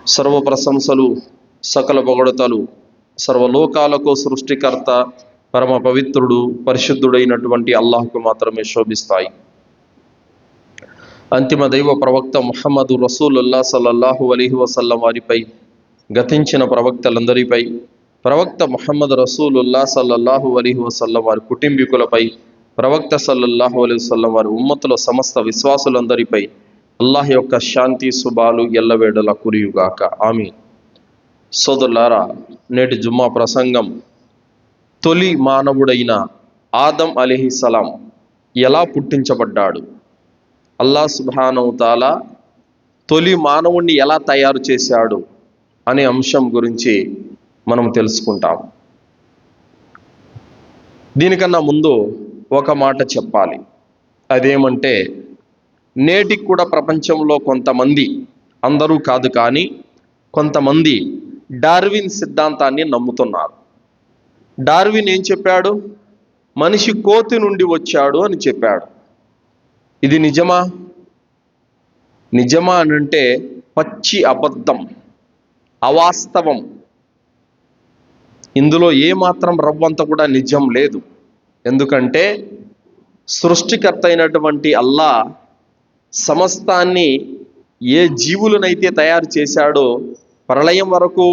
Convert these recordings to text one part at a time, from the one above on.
సర్వ ప్రశంసలు సకల పొగడతలు సర్వలోకాలకు సృష్టికర్త పరమ పవిత్రుడు పరిశుద్ధుడైనటువంటి అల్లాహ్కు మాత్రమే శోభిస్తాయి. అంతిమ దైవ ప్రవక్త ముహమ్మదు రసూలుల్లా సల్లల్లాహు అలైహి వసల్లం వారిపై, గతించిన ప్రవక్తలందరిపై, ప్రవక్త ముహమ్మద్ రసూలుల్లా సల్లల్లాహు అలైహి వసల్లం వారి కుటుంబీకులపై, ప్రవక్త సల్లల్లాహు అలైహి వసల్లం వారి ఉమ్మతుల సమస్త విశ్వాసులందరిపై అల్లాహ్ యొక్క శాంతి శుభాలు ఎల్లవేళలా కురియుగాక. ఆమీన్. సోదరులారా, నేటి జుమ్మా ప్రసంగం తొలి మానవుడైన ఆదం అలైహిస్సలాం ఎలా పుట్టించబడ్డాడు, అల్లాహ్ సుబ్హానహు తాలా తొలి మానవుణ్ణి ఎలా తయారు చేశాడు అనే అంశం గురించి మనం తెలుసుకుంటాం. దీనికన్నా ముందు ఒక మాట చెప్పాలి. అదేమంటే, నేటికి కూడా ప్రపంచంలో కొంతమంది, అందరూ కాదు కానీ కొంతమంది డార్విన్ సిద్ధాంతాన్ని నమ్ముతున్నారు. డార్విన్ ఏం చెప్పాడు? మనిషి కోతి నుండి వచ్చాడు అని చెప్పాడు. ఇది నిజమా? నిజమా అనంటే పచ్చి అబద్ధం, అవాస్తవం. ఇందులో ఏమాత్రం రవ్వంత కూడా నిజం లేదు. ఎందుకంటే సృష్టికర్త అయినటువంటి అల్లాహ్ సమస్తాన్ని ఏ జీవులనైతే తయారు చేశాడో ప్రళయం వరకు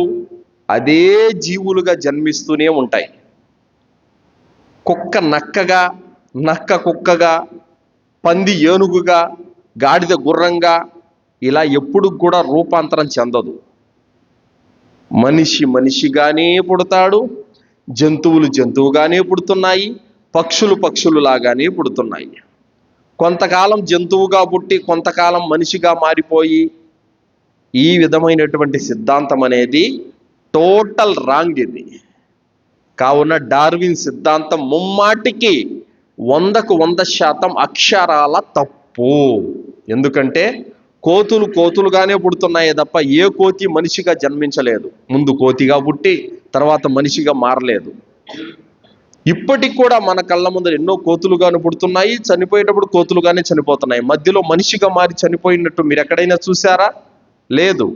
అదే జీవులుగా జన్మిస్తూనే ఉంటాయి. కుక్క నక్కగా, నక్క కుక్కగా, పంది ఏనుగుగా, గాడిద గుర్రంగా ఇలా ఎప్పుడు కూడా రూపాంతరం చెందదు. మనిషి మనిషిగానే పుడతాడు, జంతువులు జంతువుగానే పుడుతున్నాయి, పక్షులు పక్షులులాగానే పుడుతున్నాయి. కొంతకాలం జంతువుగా పుట్టి కొంతకాలం మనిషిగా మారిపోయి, ఈ విధమైనటువంటి సిద్ధాంతం అనేది టోటల్ రాంగ్. ఇది కావున డార్విన్ సిద్ధాంతం ముమ్మాటికి 100కు 100% అక్షరాల తప్పు. ఎందుకంటే కోతులు కోతులుగానే పుడుతున్నాయే తప్ప ఏ కోతి మనిషిగా జన్మించలేదు. ముందు కోతిగా పుట్టి తర్వాత మనిషిగా మారలేదు. ఇప్పటికి కూడా మన కళ్ళ ముందర ఎన్నో కోతులుగానే పుడుతున్నాయి, చనిపోయేటప్పుడు కోతులుగానే చనిపోతున్నాయి. మధ్యలో మనిషిగా మారి చనిపోయినట్టు మీరు ఎక్కడైనా చూసారా? లేదు.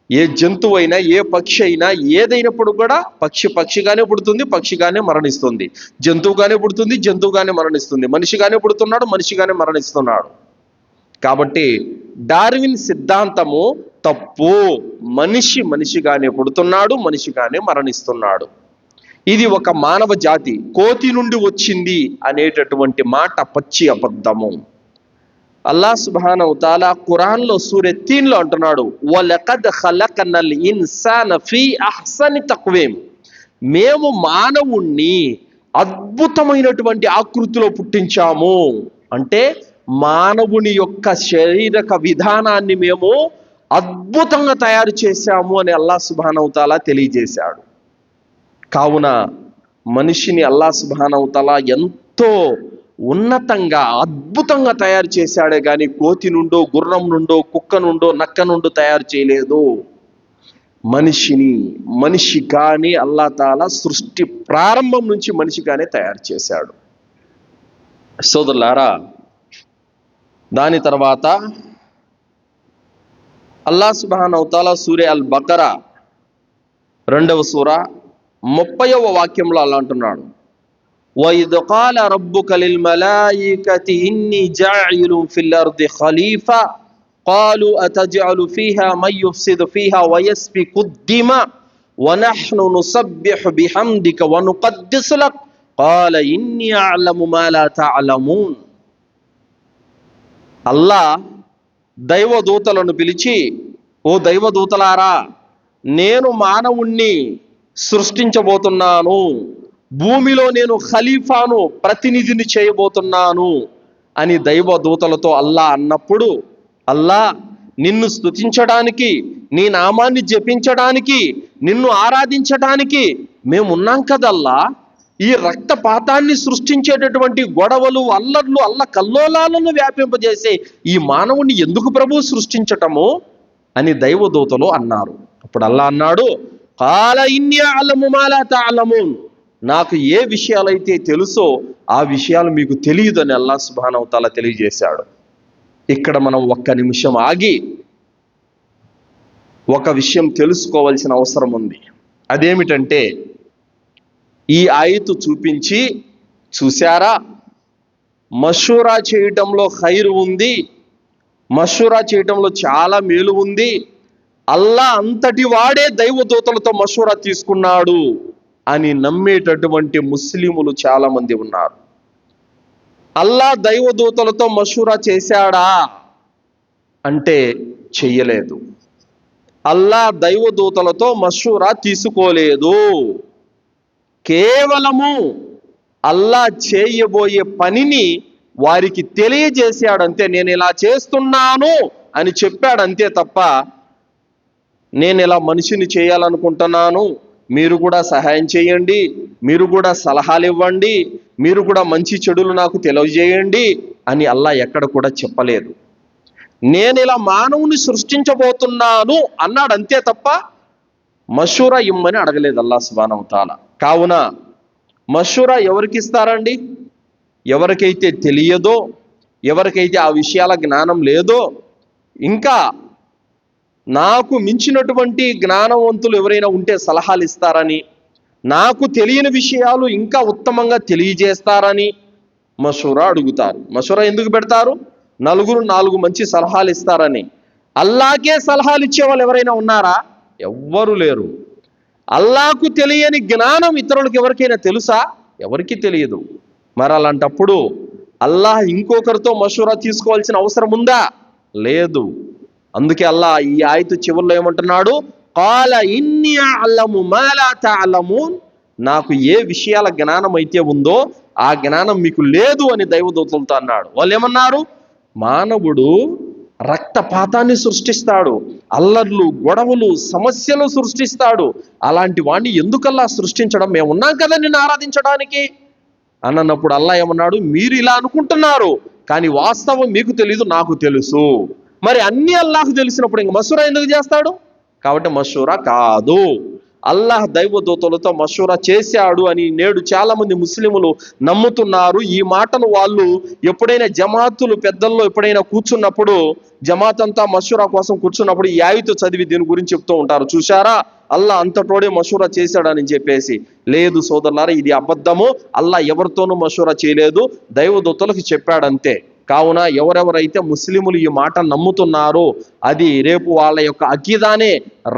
ఏ జంతువు అయినా, ఏ పక్షి అయినా, ఏదైనప్పుడు కూడా పక్షి పక్షిగానే పుడుతుంది, పక్షిగానే మరణిస్తుంది. జంతువుగానే పుడుతుంది, జంతువుగానే మరణిస్తుంది. మనిషిగానే పుడుతున్నాడు, మనిషిగానే మరణిస్తున్నాడు. కాబట్టి డార్విన్ సిద్ధాంతము తప్పు. మనిషి మనిషిగానే పుడుతున్నాడు, మనిషిగానే మరణిస్తున్నాడు. ఇది ఒక మానవ జాతి కోతి నుండి వచ్చింది అనేటటువంటి మాట పచ్చి అబద్ధము. అల్లాహ్ సుబ్హానహు తాలా ఖురాన్లో సూరా 3లో అంటున్నాడు, వలకద్ ఖలకనల్ ఇన్సాన ఫీ అహ్సని తక్వీమ్. మేము మానవుణ్ణి అద్భుతమైనటువంటి ఆకృతిలో పుట్టించాము. అంటే మానవుని యొక్క శారీరక విధానాన్ని మేము అద్భుతంగా తయారు చేశాము అని అల్లాహ్ సుబ్హానహు తాలా తెలియజేశాడు. కావున మనిషిని అల్లాహ్ సుబ్హానహు తాలా ఎంతో ఉన్నతంగా అద్భుతంగా తయారు చేశాడే కానీ కోతి నుండో, గుర్రం నుండో, కుక్క నుండో, నక్క నుండో తయారు చేయలేదు. మనిషిని మనిషిగానే అల్లాహ్ తాలా సృష్టి ప్రారంభం నుంచి మనిషిగానే తయారు చేశాడు. సోదరులారా, దాని తర్వాత అల్లాహ్ సుబ్హానహు తాలా సూరా అల్ బకరా 2వ సూరా 30వ వాక్యంలో అలా అంటున్నాడు, وَإِذْ قَالَ رَبُّكَ لِلْمَلَائِكَةِ إِنِّي جَاعِلٌ فِي الْأَرْضِ خَلِيفَةً قَالُوا أَتَجْعَلُ فِيهَا مَن يُفْسِدُ فِيهَا وَيَسْفِكُ الدِّمَاءَ وَنَحْنُ نُسَبِّحُ بِحَمْدِكَ وَنُقَدِّسُ لَكَ قَالَ إِنِّي أَعْلَمُ مَا لَا تَعْلَمُونَ. అల్లాహ్ దైవదూతలను పిలిచి, ఓ దైవదూతలారా, నేను మానవుణ్ణి సృష్టించబోతున్నాను, భూమిలో నేను ఖలీఫాను, ప్రతినిధిని చేయబోతున్నాను అని దైవదూతలతో అల్లాహ్ అన్నప్పుడు, అల్లాహ్ నిన్ను స్తుతించడానికి, నీ నామాన్ని జపించడానికి, నిన్ను ఆరాధించడానికి మేమున్నాం కదల్లా. ఈ రక్తపాతాన్ని సృష్టించేటటువంటి గొడవలు, అల్లర్లు, కల్లోలాలను వ్యాపింపజేసే ఈ మానవుని ఎందుకు ప్రభు సృష్టించటము అని దైవదూతలు అన్నారు. అప్పుడు అల్లాహ్ అన్నాడు, ఖాల ఇన్నీ అఅలము మా లా తఅలమూన్. నాకు ఏ విషయాలైతే తెలుసో ఆ విషయాలు మీకు తెలియదని అల్లాహ్ సుబ్హానహు తాలా తెలియజేశాడు. ఇక్కడ మనం ఒక్క నిమిషం ఆగి ఒక విషయం తెలుసుకోవాల్సిన అవసరం ఉంది. అదేమిటంటే, ఈ ఆయతు చూపించి, చూశారా, మషూరా చేయటంలో ఖైరు ఉంది, మషూరా చేయటంలో చాలా మేలు ఉంది, అల్లా అంతటి వాడే దైవదూతలతో మషూరా తీసుకున్నాడు అని నమ్మేటటువంటి ముస్లిములు చాలా మంది ఉన్నారు. అల్లా దైవదూతలతో మషూరా చేశాడా అంటే చెయ్యలేదు. అల్లా దైవదూతలతో మషూరా తీసుకోలేదు. కేవలము అల్లా చేయబోయే పనిని వారికి తెలియజేశాడంతే. నేను ఇలా చేస్తున్నాను అని చెప్పాడంతే తప్ప, నేను ఇలా మనిషిని చేయాలనుకుంటున్నాను, మీరు కూడా సహాయం చేయండి, మీరు కూడా సలహాలు ఇవ్వండి, మీరు కూడా మంచి చెడులు నాకు తెలియజేయండి అని అల్లా ఎక్కడ కూడా చెప్పలేదు. నేను ఇలా మానవుని సృష్టించబోతున్నాను అన్నాడు అంతే తప్ప మషూరా ఇమ్మని అడగలేదు అల్లా సుబ్హానహు తఆలా. కావున మషూరా ఎవరికి ఇస్తారండి? ఎవరికైతే తెలియదో, ఎవరికైతే ఆ విషయాల జ్ఞానం లేదో, ఇంకా నాకు మించినటువంటి జ్ఞానవంతులు ఎవరైనా ఉంటే సలహాలు ఇస్తారని, నాకు తెలియని విషయాలు ఇంకా ఉత్తమంగా తెలియజేస్తారని మషూరా అడుగుతారు. మషూరా ఎందుకు పెడతారు? నలుగురు నాలుగు మంచి సలహాలు ఇస్తారని. అల్లాకే సలహాలు ఇచ్చే వాళ్ళు ఎవరైనా ఉన్నారా? ఎవ్వరు లేరు. అల్లాకు తెలియని జ్ఞానం ఇతరులకు ఎవరికైనా తెలుసా? ఎవరికి తెలియదు. మరి అలాంటప్పుడు అల్లాహ్ ఇంకొకరితో మషూరా తీసుకోవాల్సిన అవసరం ఉందా? లేదు. అందుకే అల్లాహ్ ఈ ఆయతు చివరిలో ఏమంటున్నాడు? కాల ఇన్ని అఅలము మా లా తఅలమూన్, నాకు ఏ విషయాల జ్ఞానం అయితే ఉందో ఆ జ్ఞానం మీకు లేదు అని దైవదూతలతో అన్నాడు. వాళ్ళు ఏమన్నారు? మానవుడు రక్తపాతాన్ని సృష్టిస్తాడు, అల్లర్లు, గొడవలు, సమస్యలు సృష్టిస్తాడు. అలాంటి వాడిని ఎందుకల్లా సృష్టించడం? మేము ఉన్నాం కదా నిన్ను ఆరాధించడానికి అన్నప్పుడు అల్లా ఏమన్నాడు? మీరు ఇలా అనుకుంటున్నారు, కానీ వాస్తవం మీకు తెలీదు, నాకు తెలుసు. మరి అన్ని అల్లాహకు తెలిసినప్పుడు ఇంక మషూరా ఎందుకు చేస్తాడు? కాబట్టి మషూరా కాదు. అల్లాహ్ దైవదూతలతో మషూరా చేశాడు అని నేడు చాలా మంది ముస్లిములు నమ్ముతున్నారు. ఈ మాటను వాళ్ళు ఎప్పుడైనా జమాతులు పెద్దల్లో ఎప్పుడైనా కూర్చున్నప్పుడు, జమాత్ అంతా మషూరా కోసం కూర్చున్నప్పుడు ఈ ఆయతు చదివి దీని గురించి చెప్తూ ఉంటారు. చూశారా, అల్లా అంతటోడే మషూరా చేశాడని చెప్పేసి. లేదు సోదరులారా, ఇది అబద్ధము. అల్లా ఎవరితోనూ మషూరా చేయలేదు, దైవదూతలకు చెప్పాడంతే. కావున ఎవరెవరైతే ముస్లిములు ఈ మాట నమ్ముతున్నారో అది రేపు వాళ్ళ యొక్క అకీదానే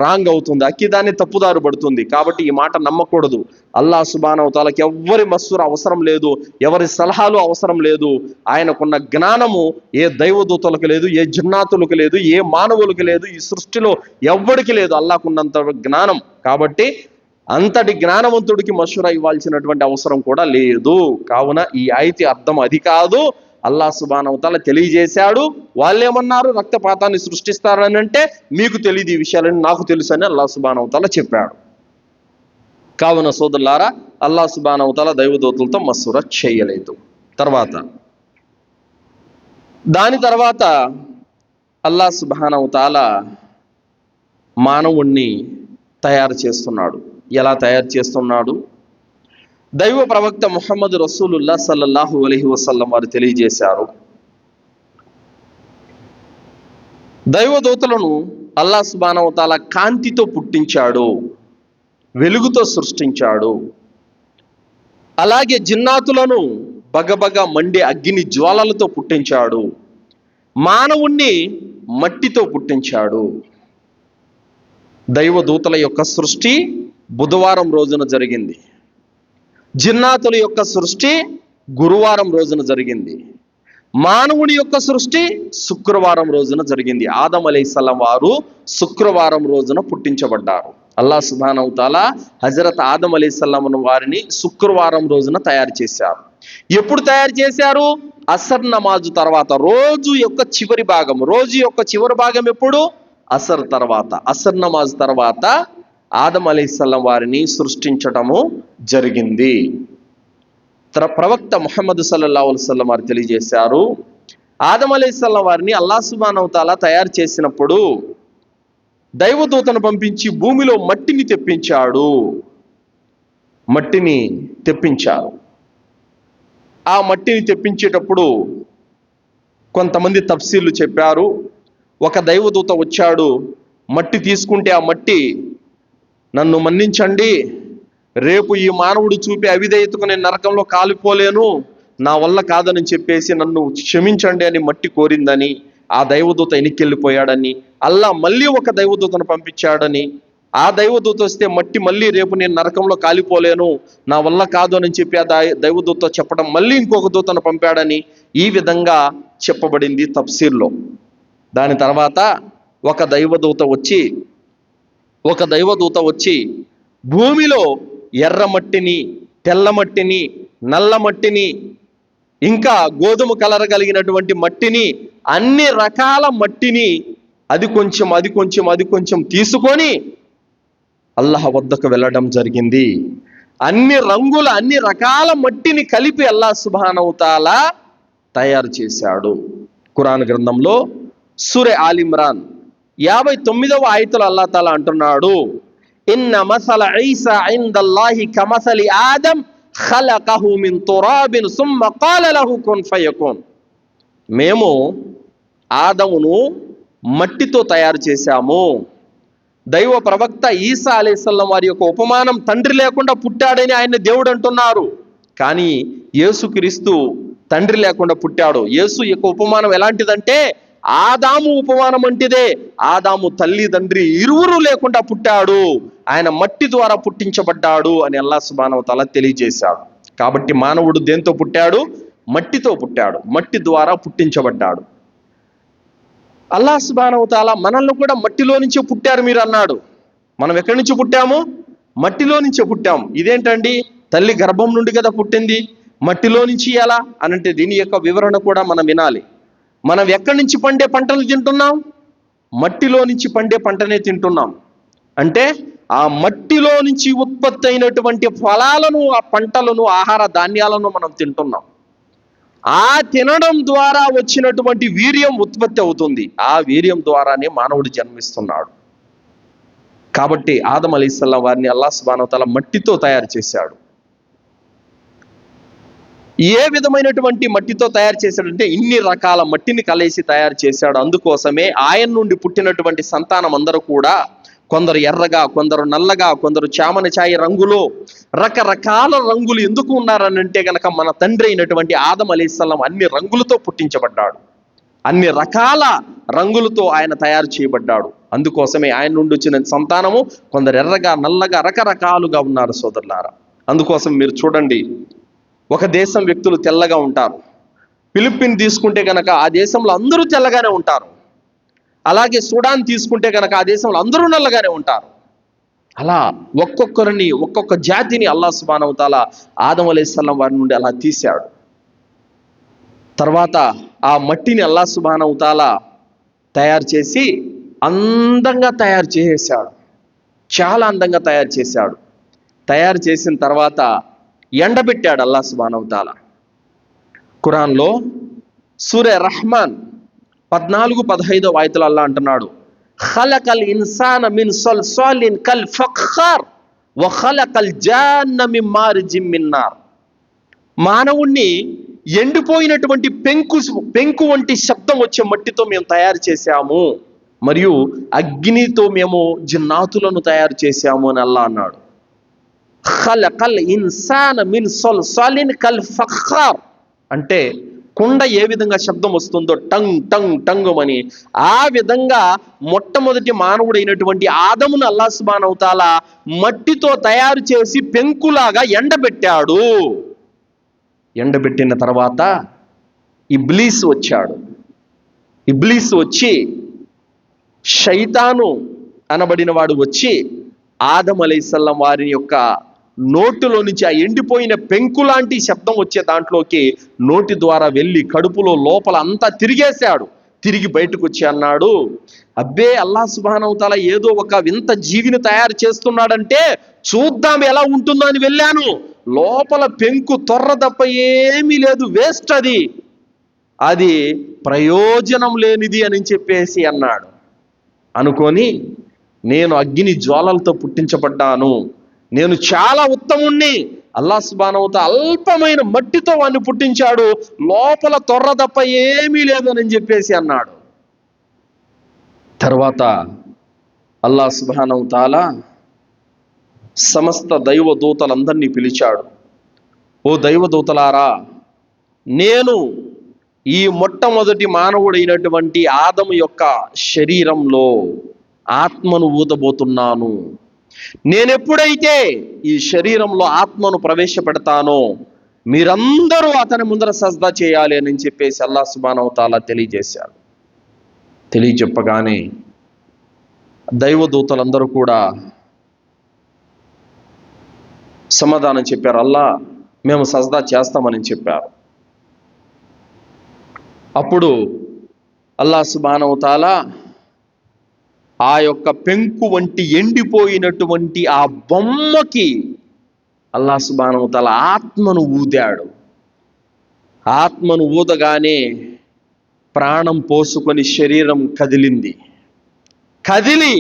రాంగ్ అవుతుంది, అకీదానే తప్పుదారు పడుతుంది. కాబట్టి ఈ మాట నమ్మకూడదు. అల్లాహ్ సుబ్హానహు తఆలాకి ఎవ్వరి మషూరా అవసరం లేదు, ఎవరి సలహాలు అవసరం లేదు. ఆయనకున్న జ్ఞానము ఏ దైవదూతలకు లేదు, ఏ జిన్నాతులకు లేదు, ఏ మానవులకు లేదు, ఈ సృష్టిలో ఎవ్వడికి లేదు అల్లాహకున్నంత జ్ఞానం. కాబట్టి అంతటి జ్ఞానవంతుడికి మషూరా ఇవ్వాల్సినటువంటి అవసరం కూడా లేదు. కావున ఈ ఆయతి అర్థం అది కాదు. అల్లాహ్ సుబ్హానహు తఆలా తెలియజేశాడు. వాళ్ళేమన్నారు? రక్తపాతాన్ని సృష్టిస్తారని అంటే మీకు తెలియదు ఈ విషయాలని, నాకు తెలుసు అని అల్లాహ్ సుబ్హానహు తఆలా చెప్పాడు. కావున సోదరులారా, అల్లాహ్ సుబ్హానహు తఆలా దైవదూతలతో మషూరా చేయలేదు. దాని తర్వాత అల్లాహ్ సుబ్హానహు తఆలా మానవుణ్ణి తయారు చేస్తున్నాడు. ఎలా తయారు చేస్తున్నాడు? దైవ ప్రవక్త ముహమ్మద్ రసూలుల్లాహ్ సల్లల్లాహు అలైహి వసల్లం వారు తెలియజేశారు. దైవదూతలను అల్లాహ్ సుబ్హానహు తఆలా కాంతితో పుట్టించాడు, వెలుగుతో సృష్టించాడు. అలాగే జిన్నాతులను బగబగ మండే అగ్ని జ్వాలలతో పుట్టించాడు. మానవుణ్ణి మట్టితో పుట్టించాడు. దైవదూతల యొక్క సృష్టి బుధవారం రోజున జరిగింది. జిన్నాతుల యొక్క సృష్టి గురువారం రోజున జరిగింది. మానవుని యొక్క సృష్టి శుక్రవారం రోజున జరిగింది. ఆదం అలైహిస్సలాం వారు శుక్రవారం రోజున పుట్టించబడ్డారు. అల్లాహ్ సుబ్హానహు తఆలా హజరత్ ఆదం అలైహిస్సలాం వారిని శుక్రవారం రోజున తయారు చేశారు. ఎప్పుడు తయారు చేశారు? అసర్ నమాజు తర్వాత, రోజు యొక్క చివరి భాగం ఎప్పుడు? అసర్ తర్వాత, అసర్ నమాజ్ తర్వాత ఆదం అలైహిస్సలాం వారిని సృష్టించటము జరిగింది. ప్రవక్త ముహమ్మద్ సల్లల్లాహు అలైహి వసల్లం వారు తెలియజేశారు, ఆదం అలైహిస్సలాం వారిని అల్లాహ్ సుబ్హానహు తఆలా తయారు చేసినప్పుడు దైవదూతను పంపించి భూమిలో మట్టిని తెప్పించారు. ఆ మట్టిని తెప్పించేటప్పుడు కొంతమంది తఫ్సీర్లు చెప్పారు. ఒక దైవదూత వచ్చాడు, మట్టి తీసుకుంటే ఆ మట్టి, నన్ను మన్నించండి, రేపు ఈ మానవుడు చూపే అవిధేయతకు నేను నరకంలో కాలిపోలేను, నా వల్ల కాదని చెప్పేసి నన్ను క్షమించండి అని మట్టి కోరిందని, ఆ దైవదూత ఎనికెళ్ళిపోయాడని, అల్లా మళ్ళీ ఒక దైవదూతను పంపించాడని, ఆ దైవదూత వస్తే మట్టి మళ్ళీ రేపు నేను నరకంలో కాలిపోలేను, నా వల్ల కాదు అని చెప్పి ఆ దైవదూత చెప్పడం, మళ్ళీ ఇంకొక దూతను పంపాడని ఈ విధంగా చెప్పబడింది తఫ్సీర్లో. దాని తర్వాత ఒక దైవదూత వచ్చి భూమిలో ఎర్ర మట్టిని, తెల్ల మట్టిని, నల్ల మట్టిని, ఇంకా గోధుమ కలర్ కలిగినటువంటి మట్టిని, అన్ని రకాల మట్టిని అది కొంచెం తీసుకొని అల్లాహ్ వద్దకు వెళ్ళడం జరిగింది. అన్ని రంగుల, అన్ని రకాల మట్టిని కలిపి అల్లాహ్ సుబ్హానహు తఆలా తయారు చేశాడు. ఖురాన్ గ్రంథంలో సూరే ఆల్ ఇమ్రాన్ 59వ ఆయతులో అల్లాహ్ తాలా అంటున్నాడు, ఇన్న మసల ఈసా ఇందల్లాహి కమసలి ఆదం ఖలకహు మిన్ తురాబిన్ సుమ్మ ఖాల లహు కున్ ఫయకున్. మేము ఆదమును మట్టితో తయారు చేశాము. దైవ ప్రవక్త ఈసా అలైహిస్సలాం వారి యొక్క ఉపమానం తండ్రి లేకుండా పుట్టాడని ఆయన దేవుడు అంటున్నారు. కానీ యేసుక్రీస్తు తండ్రి లేకుండా పుట్టాడు. యేసు యొక్క ఉపమానం ఎలాంటిదంటే ఆదాము ఉపమానం అంటిదే. ఆదాము తల్లి తండ్రి ఇరువురు లేకుండా పుట్టాడు, ఆయన మట్టి ద్వారా పుట్టించబడ్డాడు అని అల్లాహ్ సుబ్హానహు వ తఆలా తెలియజేశాడు. కాబట్టి మానవుడు దేంతో పుట్టాడు? మట్టితో పుట్టాడు, మట్టి ద్వారా పుట్టించబడ్డాడు. అల్లాహ్ సుబ్హానహు వ తఆలా మనల్ని కూడా మట్టిలో నుంచే పుట్టారు మీరు అన్నాడు. మనం ఎక్కడి నుంచి పుట్టాము? మట్టిలో నుంచే పుట్టాము. ఇదేంటండి, తల్లి గర్భం నుండి కదా పుట్టింది, మట్టిలో నుంచి ఎలా అనంటే దీని యొక్క వివరణ కూడా మనం వినాలి. మనం ఎక్కడి నుంచి పండే పంటలు తింటున్నాం? మట్టిలో నుంచి పండే పంటనే తింటున్నాం. అంటే ఆ మట్టిలో నుంచి ఉత్పత్తి అయినటువంటి ఫలాలను, ఆ పంటలను, ఆహార ధాన్యాలను మనం తింటున్నాం. ఆ తినడం ద్వారా వచ్చినటువంటి వీర్యం ఉత్పత్తి అవుతుంది. ఆ వీర్యం ద్వారానే మానవుడు జన్మిస్తున్నాడు. కాబట్టి ఆదం అలైహిస్సలాం వారిని అల్లాహ్ సుబ్హానహు వ తఆలా మట్టితో తయారు చేశాడు. ఏ విధమైనటువంటి మట్టితో తయారు చేశాడంటే ఇన్ని రకాల మట్టిని కలిసి తయారు చేశాడు. అందుకోసమే ఆయన నుండి పుట్టినటువంటి సంతానం అందరూ కూడా కొందరు ఎర్రగా, కొందరు నల్లగా, కొందరు చామన ఛాయ రంగులో, రకరకాల రంగులు ఎందుకు ఉన్నారనంటే గనక మన తండ్రి అయినటువంటి ఆదం అలైహిస్సలాం అన్ని రంగులతో పుట్టించబడ్డాడు. అన్ని రకాల రంగులతో ఆయన తయారు చేయబడ్డాడు. అందుకోసమే ఆయన నుండి వచ్చిన సంతానము కొందరు ఎర్రగా, నల్లగా, రకరకాలుగా ఉన్నారు సోదరులారా. అందుకోసం మీరు చూడండి, ఒక దేశం వ్యక్తులు తెల్లగా ఉంటారు. ఫిలిప్పీన్ తీసుకుంటే కనుక ఆ దేశంలో అందరూ తెల్లగానే ఉంటారు. అలాగే సుడాన్ తీసుకుంటే కనుక ఆ దేశంలో అందరూ నల్లగానే ఉంటారు. అలా ఒక్కొక్కరిని, ఒక్కొక్క జాతిని అల్లాహ్ సుబ్హానహు వ తఆలా ఆదం అలైహిస్సలాం వారి నుండి అలా తీశాడు. తర్వాత ఆ మట్టిని అల్లాహ్ సుబ్హానహు వ తఆలా తయారు చేసి అందంగా తయారు చేశాడు. చాలా అందంగా తయారు చేశాడు. తయారు చేసిన తర్వాత ఎండబెట్టాడు అల్లాహ్ సుబ్హానహు వ తఆలా. ఖురాన్లో సూరే రహ్మాన్ 14-15 ఆయతులు అల్లాహ్ అంటున్నాడు, ఖలకల్ ఇన్సాన మిన్ సల్సాలిన్ కల్ ఫఖ్ఖార్ వ ఖలకల్ జాన్న మిన్ మారిజిన్ మిన్ నార్. మానవుణ్ణి ఎండిపోయినటువంటి పెంకు వంటి శబ్దం వచ్చే మట్టితో మేము తయారు చేశాము, మరియు అగ్నితో మేము జిన్నాతులను తయారు చేశాము అని అల్లాహ్ అన్నాడు. ఖలకల్ ఇన్సాన మిన్ సల్సాలిన్ కల్ ఫఖ్ఖార్ అంటే కుండ ఏ విధంగా శబ్దం వస్తుందో టంగ్ టంగ్ టంగ్ అని, ఆ విధంగా మొట్టమొదటి మానవుడైనటువంటి ఆదమును అల్లాహ్ సుబ్హానహు వ తఆలా మట్టితో తయారు చేసి పెంకులాగా ఎండబెట్టాడు. ఎండబెట్టిన తర్వాత ఇబ్లీస్ వచ్చాడు. ఇబ్లీస్ వచ్చి, శైతాను అనబడిన వాడు వచ్చి ఆదం అలైహిస్సలాం వారి యొక్క నోటిలో నుంచి ఆ ఎండిపోయిన పెంకు లాంటి శబ్దం వచ్చే దాంట్లోకి నోటి ద్వారా వెళ్ళి కడుపులో లోపల అంతా తిరిగేశాడు. తిరిగి బయటకు వచ్చి అన్నాడు, అబ్బే అల్లాహ్ సుబ్హానహు వ తఆలా ఏదో ఒక వింత జీవిని తయారు చేస్తున్నాడంటే చూద్దాం ఎలా ఉంటుందో అని వెళ్ళాను. లోపల పెంకు తొర్ర తప్ప ఏమీ లేదు, వేస్ట్, అది ప్రయోజనం లేనిది అని చెప్పేసి అన్నాడు. అనుకొని నేను అగ్ని జ్వాలలతో పుట్టించబడ్డాను, నేను చాలా ఉత్తముణ్ణి, అల్లాహ్ సుబ్హానహు వ తఆలా అల్పమైన మట్టితో వాడిని పుట్టించాడు, లోపల తొర్ర తప్ప ఏమీ లేదు అని చెప్పేసి అన్నాడు. తర్వాత అల్లాహ్ సుబ్హానహు వ తఆలా సమస్త దైవ దూతలందరినీ పిలిచాడు. ఓ దైవదూతలారా, నేను ఈ మొట్టమొదటి మానవుడైనటువంటి ఆదము యొక్క శరీరంలో ఆత్మను ఊదబోతున్నాను. నేనెప్పుడైతే ఈ శరీరంలో ఆత్మను ప్రవేశపెడతానో మీరందరూ అతని ముందర సజ్దా చేయాలి అని చెప్పేసి అల్లాహ్ సుబ్హానహు వ తఆలా తెలియజేశాడు. తెలియజెప్పగానే దైవదూతలందరూ కూడా సమాధానం చెప్పారు, అల్లా మేము సజ్దా చేస్తామని చెప్పారు. అప్పుడు అల్లాహ్ సుబ్హానహు వ తఆలా ఆ యొక్క పెంకు వంటి ఎండిపోయినటువంటి ఆ బొమ్మకి అల్లాహ్ సుబ్హానహు వ తఆలా ఆత్మను ఊదాడు. ఆత్మను ఊదగానే ప్రాణం పోసుకొని శరీరం కదిలింది. కదిలి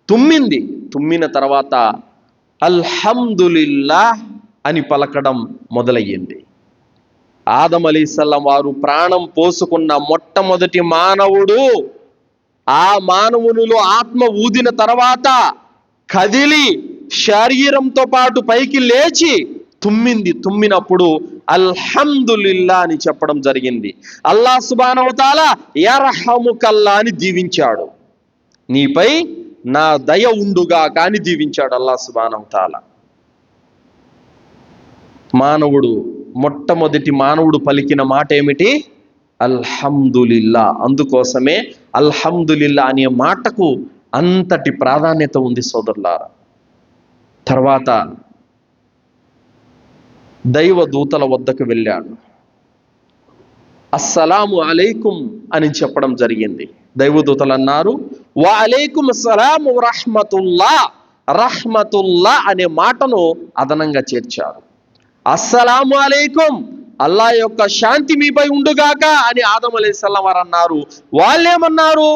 తుమ్మింది. తుమ్మిన తర్వాత అల్హమ్దులిల్లాహ్ అని పలకడం మొదలయ్యింది. ఆదం అలైహిస్సలాం వారు ప్రాణం పోసుకున్న మొట్టమొదటి మానవుడు. ఆ మానవునిలో ఆత్మ ఊదిన తర్వాత కదిలి శరీరంతో పాటు పైకి లేచి తుమ్మింది. తుమ్మినప్పుడు అల్హమ్దులిల్లా అని చెప్పడం జరిగింది. అల్లాహ్ సుబ్హానహు వ తఆలా యర్హముకల్లా అని దీవించాడు. నీపై నా దయ ఉండుగా కానీ దీవించాడు అల్లాహ్ సుబ్హానహు వ తఆలా. మొట్టమొదటి మానవుడు పలికిన మాట ఏమిటి? అల్హమ్దులిల్లా. అందుకోసమే అల్హమ్దులిల్లా అనే మాటకు అంతటి ప్రాధాన్యత ఉంది సోదరులారా. తర్వాత దైవ దూతల వద్దకు వెళ్ళాడు. అస్సలాము అలైకుం అని చెప్పడం జరిగింది. దైవదూతలు అన్నారు, వా అలైకుం అస్సలాము రహ్మతుల్లా. రహ్మతుల్లా అనే మాటను అదనంగా చేర్చారు. అస్సలాము అలైకుం, అల్లా యొక్క శాంతి మీపై ఉండుగాక అని ఆదం అలైహిస్సలాం వారు అన్నారు. వాళ్ళేమన్నారు?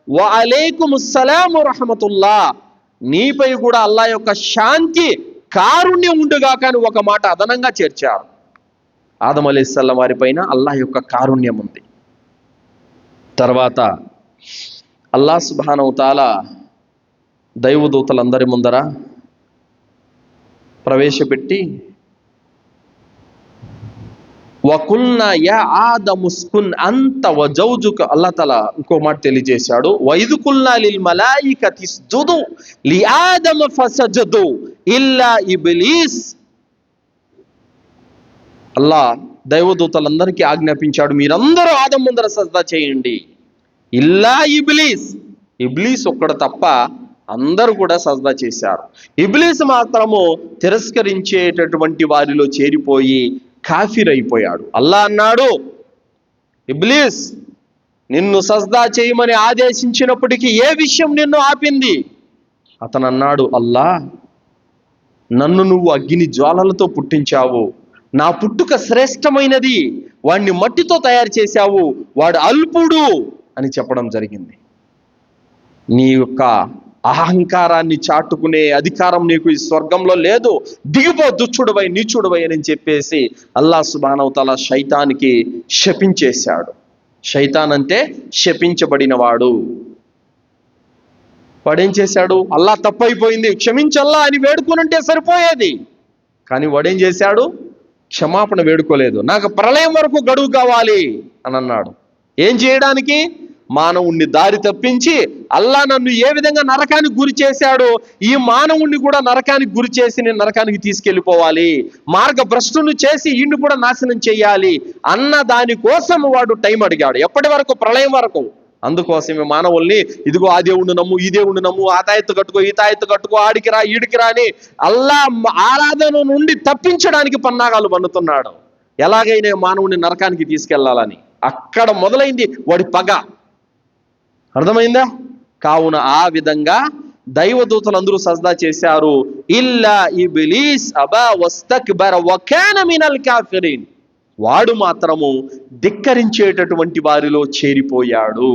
వా అలైకుం అస్సలాము రహ్మతుల్లా, నీపై కూడా అల్లా యొక్క శాంతి కారుణ్యం ఉండుగాక అని ఒక మాట అదనంగా చేర్చారు. ఆదం అలైహిస్సలాం వారి పైన అల్లాహ్ యొక్క కారుణ్యం ఉంది. తర్వాత అల్లాహ్ సుబ్హానహు వ తఆలా దైవదూతలందరి ముందర ప్రవేశపెట్టి వకుల్నా యా ఆదముస్కున్ అంత వజౌజుక, అల్లాహ్ తఆలా ఇంకో మాట తెలియజేశాడు, వైదుకుల్నా లిల్ మలాయికతి ఇస్జుదు లి ఆదమ ఫసజదు ఇల్లా ఇబ్లీస్. అల్లాహ్ దైవదూతలందరికీ ఆజ్ఞాపించాడు, మీరందరూ ఆదం ముందర సజ్దా చేయండి. ఇల్లా ఇబ్లీస్, ఇబ్లీస్ ఒక్కడు తప్ప అందరూ కూడా సజ్దా చేశారు. ఇబ్లీస్ మాత్రము తిరస్కరించేటటువంటి వారిలో చేరిపోయి కాఫిర్ అయిపోయాడు. అల్లాహ్ అన్నాడు, ఇబ్లీస్ నిన్ను సజ్దా చేయమని ఆదేశించినప్పటికీ ఏ విషయం నిన్ను ఆపింది? అతను అన్నాడు, అల్లాహ్ నన్ను నువ్వు అగ్ని జ్వాలలతో పుట్టించావు, నా పుట్టుక శ్రేష్టమైనది, వాడిని మట్టితో తయారు చేశావు, వాడు అల్పుడు అని చెప్పడం జరిగింది. నీ యొక్క అహంకారాన్ని చాటుకునే అధికారం నీకు ఈ స్వర్గంలో లేదు, దిగిపో దుచ్చుడువై నీచుడువై అని చెప్పేసి అల్లాహ్ సుబ్హానహు వ తఆలా శైతానికి శపించేశాడు. శైతాన్ అంటే శపించబడిన వాడు. వాడేం చేశాడు? అల్లాహ్ తప్పైపోయింది క్షమించల్లా అని వేడుకోనంటే సరిపోయేది. కానీ వాడేం చేశాడు? క్షమాపణ వేడుకోలేదు. నాకు ప్రళయం వరకు గడువు కావాలి అని అన్నాడు. ఏం చేయడానికి? మానవుణ్ణి దారి తప్పించి అల్లాహ్ నన్ను ఏ విధంగా నరకానికి గురి చేశాడో ఈ మానవుణ్ణి కూడా నరకానికి గురి చేసి నేను నరకానికి తీసుకెళ్ళిపోవాలి, మార్గభ్రష్టును చేసి ఈయన్ని కూడా నాశనం చేయాలి అన్న దానికోసం వాడు టైం అడిగాడు. ఎప్పటి వరకు? ప్రళయం వరకు. అందుకోసమే మానవుల్ని ఇదిగో ఆ దేవుణ్ణి నమ్ము, ఈ దేవుణ్ణి నమ్ము, ఆ తాయెత్తు కట్టుకో, ఈ తాయెత్తు కట్టుకో, ఆడికి రా ఈడికి రా అని అల్లాహ్ ఆరాధన నుండి తప్పించడానికి పన్నాగాలు పన్నుతున్నాడు. ఎలాగైనా మానవుని నరకానికి తీసుకెళ్లాలని. అక్కడ మొదలైంది వాడి పగ. అర్థమైందా? కావున ఆ విధంగా దైవదూతలందరూ సజ్దా చేశారు. ఇల్లా ఇబ్లీస్ అబా వస్తక్బర వకాన మినల్ కాఫిరీన్, వాడు మాత్రము ధిక్కరించేటటువంటి వారిలో చేరిపోయాడు.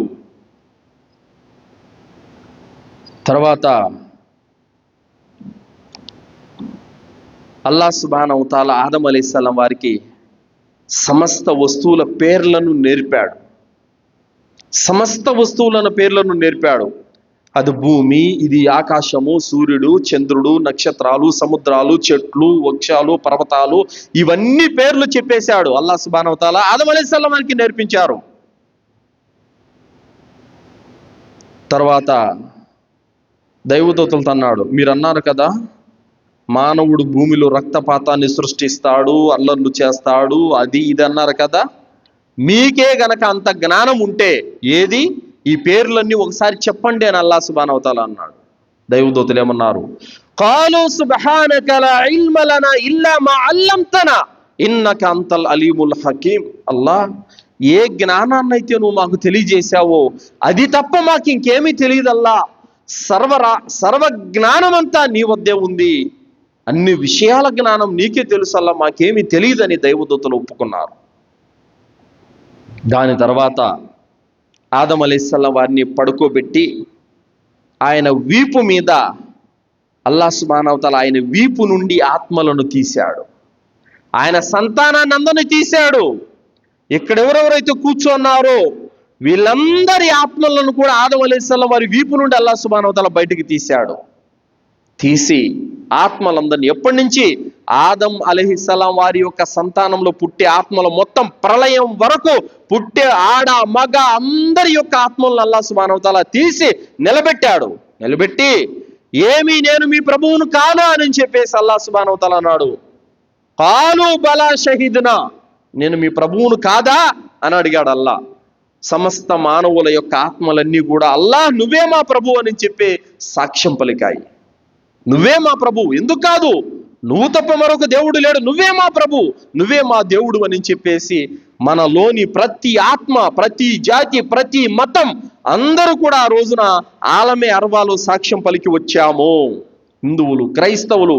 తర్వాత అల్లాహ్ సుబ్హానహు వ తఆలా ఆదం అలైహిస్సలాం వారికి సమస్త వస్తువుల పేర్లను నేర్పాడు. సమస్త వస్తువులను పేర్లను నేర్పాడు. అది భూమి, ఇది ఆకాశము, సూర్యుడు, చంద్రుడు, నక్షత్రాలు, సముద్రాలు, చెట్లు, వృక్షాలు, పర్వతాలు, ఇవన్నీ పేర్లు చెప్పేశాడు అల్లాహ్ సుబ్హానహు వ తఆలా ఆదం అలైహిస్సలాం వారికి నేర్పించారు. తర్వాత దైవదూతలతో అన్నాడు, మీరు అన్నారు కదా మానవుడు భూమిలో రక్తపాతాన్ని సృష్టిస్తాడు, అల్లర్లు చేస్తాడు, అది ఇది అన్నారు కదా, మీకే గనక అంత జ్ఞానం ఉంటే ఏది ఈ పేర్లన్నీ ఒకసారి చెప్పండి అని అల్లాహ్ సుబ్హానహు వ తఆలా అన్నాడు. దైవదూతలు ఏమన్నారు? ఖాలు సుబ్హానక లా ఇల్మ లనా ఇల్లా మా అల్లమ్తనా ఇన్నక అంతల్ అలీముల్ హకీం. అల్లాహ్, ఏ జ్ఞానాన్నైతే నువ్వు మాకు తెలియజేశావో అది తప్ప మాకు ఇంకేమీ తెలియదల్లా. సర్వ జ్ఞానమంతా నీ వద్దే ఉంది, అన్ని విషయాల జ్ఞానం నీకే తెలుసల్లా, మాకేమీ తెలియదని దైవదూతలు ఒప్పుకున్నారు. దాని తర్వాత ఆదం అలైహిస్సలాం వారిని పడుకోబెట్టి ఆయన వీపు మీద అల్లాహ్ సుబ్హానహు వ తఆలా ఆయన వీపు నుండి ఆత్మలను తీశాడు, ఆయన సంతానాన్ని అందరినీ తీశాడు. ఇక్కడ ఎవరెవరైతే కూర్చున్నారో వీళ్ళందరి ఆత్మలను కూడా ఆదం అలైహిస్సలాం వారి వీపు నుండి అల్లాహ్ సుబ్హానహు వ తఆలా బయటికి తీశాడు. తీసి ఆత్మలందరినీ ఎప్పటి నుంచి ఆదం అలైహిస్సలాం వారి యొక్క సంతానంలో పుట్టే ఆత్మలు మొత్తం ప్రళయం వరకు పుట్టే ఆడ మగ అందరి యొక్క ఆత్మలను అల్లాహ్ సుబ్హానహు వ తఆలా తీసి నిలబెట్టాడు. నిలబెట్టి ఏమీ నేను మీ ప్రభువును కాను అని చెప్పేసి అల్లాహ్ సుబ్హానహు వ తఆలా అన్నాడు. ఖాలు బలా షహీద్నా, నేను మీ ప్రభువును కాదా అని అడిగాడు అల్లాహ్. సమస్త మానవుల యొక్క ఆత్మలన్నీ కూడా అల్లాహ్ నువ్వే మా ప్రభువు అని చెప్పి సాక్ష్యం పలికాయి. నువ్వే మా ప్రభువు, ఎందుకు కాదు, నువ్వు తప్ప మరొక దేవుడు లేడు, నువ్వే మా ప్రభు, నువ్వే మా దేవుడు అని చెప్పేసి మనలోని ప్రతి ఆత్మ, ప్రతి జాతి, ప్రతి మతం అందరూ కూడా ఆ రోజున ఆలమే అరవాలో సాక్ష్యం పలికి వచ్చాము. హిందువులు, క్రైస్తవులు,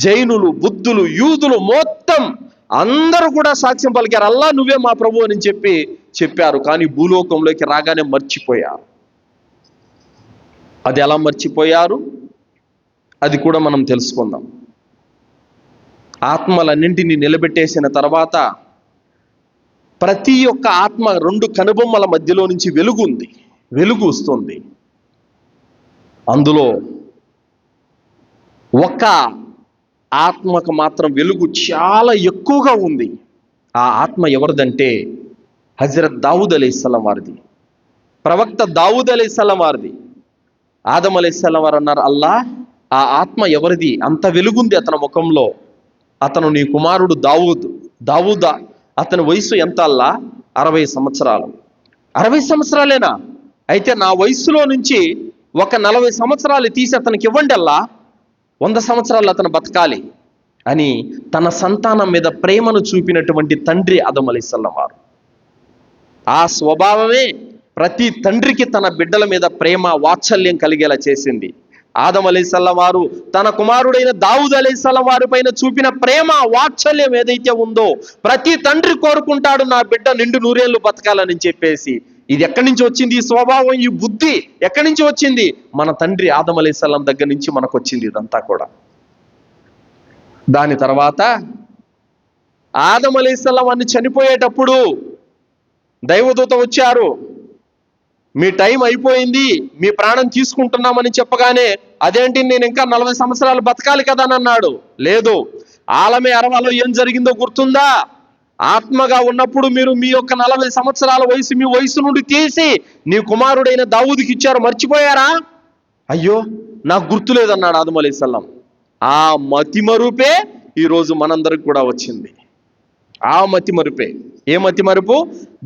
జైనులు, బుద్ధులు, యూదులు మొత్తం అందరూ కూడా సాక్ష్యం పలికారు, అల్లా నువ్వే మా ప్రభు అని చెప్పారు. కానీ భూలోకంలోకి రాగానే మర్చిపోయారు. అది ఎలా మర్చిపోయారు అది కూడా మనం తెలుసుకుందాం. ఆత్మలన్నింటినీ నిలబెట్టేసిన తర్వాత ప్రతి ఒక్క ఆత్మ రెండు కనుబొమ్మల మధ్యలో నుంచి వెలుగు వస్తుంది. అందులో ఒక ఆత్మకు మాత్రం వెలుగు చాలా ఎక్కువగా ఉంది. ఆ ఆత్మ ఎవరిదంటే హజరత్ దావూద్ అలైహిస్సలాం వారిది, ప్రవక్త దావూద్ అలైహిస్సలాం వారిది. ఆదం అలైహిస్సలాం వారు అన్నారు, అల్లాహ్, ఆ ఆత్మ ఎవరిది, అంత వెలుగుంది అతని ముఖంలో, అతను నీ కుమారుడు దావూద్. అతని వయసు ఎంత అల్లా? 60 సంవత్సరాలు. 60 సంవత్సరాలేనా? అయితే నా వయసులో నుంచి ఒక 40 సంవత్సరాలు తీసి అతనికి ఇవ్వండి అల్లా, 100 సంవత్సరాలు అతను బతకాలి అని తన సంతానం మీద ప్రేమను చూపినటువంటి తండ్రి ఆదం అలైహిస్సలాం వారు. ఆ స్వభావమే ప్రతి తండ్రికి తన బిడ్డల మీద ప్రేమ వాత్సల్యం కలిగేలా చేసింది. ఆదం అలైహిస్సలాం వారు తన కుమారుడైన దావూద్ అలైహిస్సలాం వారి పైన చూపిన ప్రేమ వాత్సల్యం ఏదైతే ఉందో ప్రతి తండ్రి కోరుకుంటాడు, నా బిడ్డ నిండు నూరేళ్లు బతకాలని చెప్పేసి. ఇది ఎక్కడి నుంచి వచ్చింది? ఈ స్వభావం, ఈ బుద్ధి ఎక్కడి నుంచి వచ్చింది? మన తండ్రి ఆదం అలైహిస్సలాం దగ్గర నుంచి మనకు వచ్చింది ఇదంతా కూడా. దాని తర్వాత ఆదం అలైహిస్సలాం వారిని చనిపోయేటప్పుడు దైవదూత వచ్చారు, మీ టైం అయిపోయింది, మీ ప్రాణం తీసుకుంటున్నామని చెప్పగానే, అదేంటి నేను ఇంకా 40 సంవత్సరాలు బతకాలి కదా అని అన్నాడు. లేదు, ఆలమే అరవాలో ఏం జరిగిందో గుర్తుందా? ఆత్మగా ఉన్నప్పుడు మీరు మీ యొక్క 40 సంవత్సరాల వయసు, మీ వయసు నుండి తీసి నీ కుమారుడైన దావూదుకి ఇచ్చారు, మర్చిపోయారా? అయ్యో నాకు గుర్తులేదన్నాడు ఆదం అలైహిస్సలాం. ఆ మతిమరుపే ఈరోజు మనందరికి కూడా వచ్చింది. ఆ మతిమరుపే. ఏ మతిమరుపు?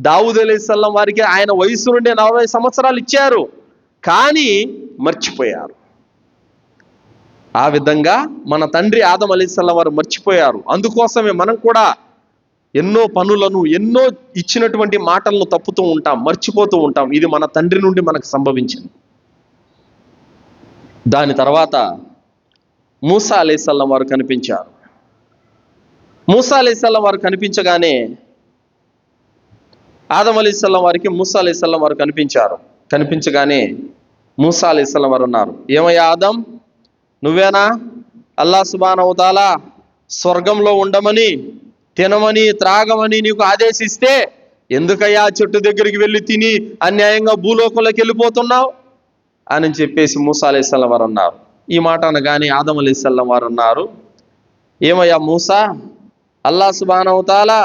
దావూద్ అలైహిస్సలాం వారికి ఆయన వయసు నుండి 40 సంవత్సరాలు ఇచ్చారు, కానీ మర్చిపోయారు. ఆ విధంగా మన తండ్రి ఆదం అలైహిస్సలాం వారు మర్చిపోయారు. అందుకోసమే మనం కూడా ఎన్నో పనులను, ఎన్నో ఇచ్చినటువంటి మాటలను తప్పుతూ ఉంటాం, మర్చిపోతూ ఉంటాం. ఇది మన తండ్రి నుండి మనకు సంభవించింది. దాని తర్వాత మూసా అలైహిస్సలాం వారు కనిపించారు. మూసా అలైహిస్సలాం వారు కనిపించగానే ఆదం అలైహిస్సలాం వారికి మూసా అలైహిస్సలాం వారు కనిపించగానే మూసా అలైహిస్సలాం వారు అన్నారు, ఏమయ్యా ఆదం, నువ్వేనా అల్లాహ్ సుబ్హానహు వ తఆలా స్వర్గంలో ఉండమని, తినమని, త్రాగమని నీకు ఆదేశిస్తే ఎందుకయ్యా చెట్టు దగ్గరికి వెళ్ళి తిని అన్యాయంగా భూలోకంలోకి వెళ్ళిపోతున్నావు? అని చెప్పేసి మూసా అలైహిస్సలాం వారు అన్నారు. ఈ మాట అనగానే ఆదం అలైహిస్సలాం వారు అన్నారు, ఏమయ్యా మూసా, అల్లాహ్ సుబ్హానహు వ తఆలా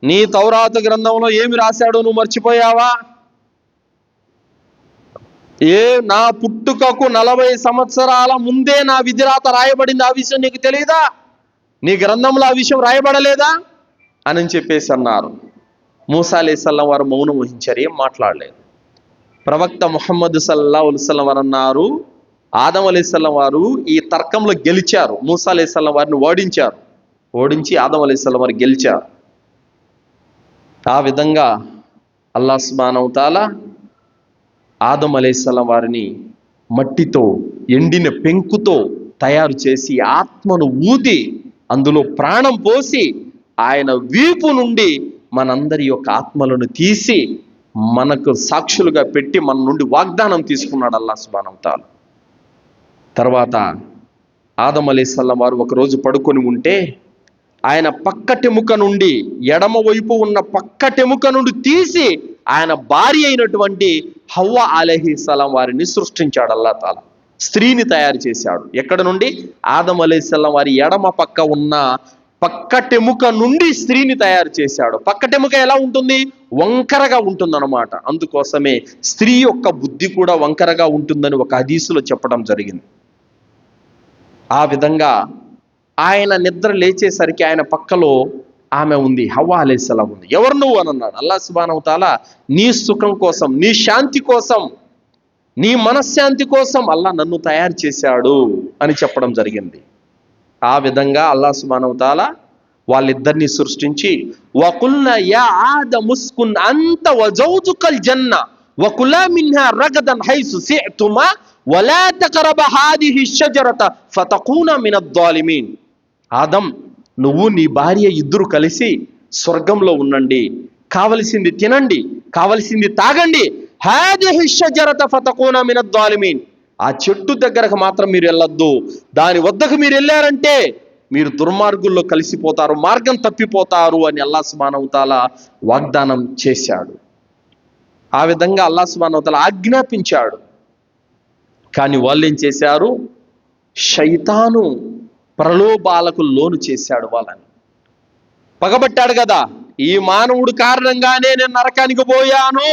నీ తౌరాతు గ్రంథంలో ఏమి రాశాడో నువ్వు మర్చిపోయావా? నా పుట్టుకకు 40 సంవత్సరాల ముందే నా విధిరాత రాయబడింది, ఆ విషయం నీకు తెలియదా? నీ గ్రంథంలో ఆ విషయం రాయబడలేదా అని చెప్పేసి అన్నారు. మూసా అలైహిస్సలాం వారు మౌనం వహించారు, ఏం మాట్లాడలేదు. ప్రవక్త ముహమ్మద్ సల్లల్లాహు అలైహి వసల్లం వారు అన్నారు, ఆదం అలైహిస్సలాం వారు ఈ తర్కంలో గెలిచారు, మూసా అలైహిస్సలాం వారిని ఓడించి ఆదం అలైహిస్సలాం వారు గెలిచారు. ఆ విధంగా అల్లాహ్ సుబ్హానహు వ తఆలా ఆదం అలైహిస్సలాం వారిని మట్టితో, ఎండిన పెంకుతో తయారు చేసి ఆత్మను ఊది అందులో ప్రాణం పోసి ఆయన వీపు నుండి మనందరి యొక్క ఆత్మలను తీసి మనకు సాక్షులుగా పెట్టి మన నుండి వాగ్దానం తీసుకున్నాడు అల్లాహ్ సుబ్హానహు వ తఆలా. తర్వాత ఆదం అలైహిస్సలాం వారు ఒకరోజు పడుకొని ఉంటే ఆయన పక్కటెముక నుండి, ఎడమ వైపు ఉన్న పక్కటెముక నుండి తీసి ఆయన భార్య అయినటువంటి హవ్వ అలైహిస్సలాం వారిని సృష్టించాడు అల్లాహ్ తాలా. స్త్రీని తయారు చేశాడు. ఎక్కడ నుండి? ఆదం అలైహిస్సలాం వారి ఎడమ పక్క ఉన్న పక్కటెముక నుండి స్త్రీని తయారు చేశాడు. పక్కటెముక ఎలా ఉంటుంది? వంకరగా ఉంటుందన్నమాట. అందుకోసమే స్త్రీ యొక్క బుద్ధి కూడా వంకరగా ఉంటుందని ఒక హదీసులో చెప్పడం జరిగింది. ఆ విధంగా ఆయన నిద్ర లేచేసరికి ఆయన పక్కలో ఆమె ఉంది, హవ్వ అలైహిస్సలాం ఉంది. ఎవరు నువ్వు అని అన్నాడు. అల్లాహ్ సుబ్హానహు వ తఆలా నీ సుఖం కోసం, నీ శాంతి కోసం, నీ మనశ్శాంతి కోసం అల్లాహ్ నన్ను తయారు చేశాడు అని చెప్పడం జరిగింది. ఆ విధంగా అల్లాహ్ సుబ్హానహు వ తఆలా వాళ్ళిద్దరిని సృష్టించి వకుల్నా యా ఆదము ఉస్కున్ అంత వజౌజుకల్ జన్న వకులా మిన్హా రగదన్ హైసు సిఅతుమా వలా తఖరబ హాదిహి షజరత ఫతకూనా మినద్-ਜ਼ਾలిమీన్. ఆదం, నువ్వు నీ భార్య ఇద్దరు కలిసి స్వర్గంలో ఉండండి, కావలసింది తినండి, కావలసింది తాగండి. హాదిహి షజరత ఫతకూనా మినద్-ਜ਼ਾలిమీన్. ఆ చెట్టు దగ్గరకు మాత్రం మీరు వెళ్ళొద్దు, దాని వద్దకు మీరు వెళ్ళారంటే మీరు దుర్మార్గుల్లో కలిసిపోతారు, మార్గం తప్పిపోతారు అని అల్లాహ్ సుబ్హానహు వ తఆలా వాగ్దానం చేశాడు. ఆ విధంగా అల్లాహ్ సుబ్హానహు వ తఆలా ఆజ్ఞాపించాడు. కానీ వాళ్ళు ఏం చేశారు? శైతాను ప్రలోభాలకు లోను చేశాడు వాళ్ళని. పగబట్టాడు కదా, ఈ మానవుడు కారణంగానే నేను నరకానికి పోయాను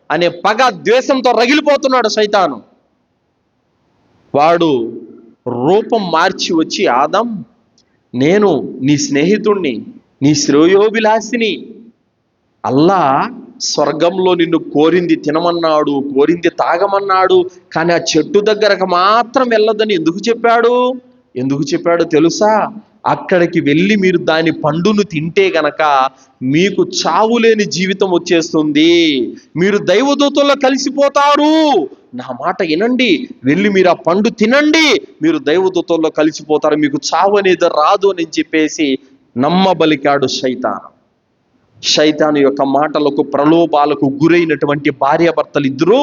అనే పగ, ద్వేషంతో రగిలిపోతున్నాడు శైతాను. వాడు రూపం మార్చి వచ్చి, ఆదం, నేను నీ స్నేహితుణ్ణి, నీ శ్రేయోభిలాషిని. అల్లాహ్ స్వర్గంలో నిన్ను కోరింది తినమన్నాడు, కోరింది తాగమన్నాడు, కానీ ఆ చెట్టు దగ్గరకు మాత్రం వెళ్ళొద్దని ఎందుకు చెప్పాడు తెలుసా? అక్కడికి వెళ్ళి మీరు దాని పండును తింటే గనక మీకు చావులేని జీవితం వచ్చేస్తుంది, మీరు దైవదూతల్లో కలిసిపోతారు. నా మాట వినండి, వెళ్ళి మీరు ఆ పండు తినండి, మీరు దైవదూతల్లో కలిసిపోతారు, మీకు చావు అనేది రాదు అని చెప్పేసి నమ్మబలికాడు శైతాను. శైతాను యొక్క మాటలకు, ప్రలోభాలకు గురైనటువంటి భార్యాభర్తలు ఇద్దరూ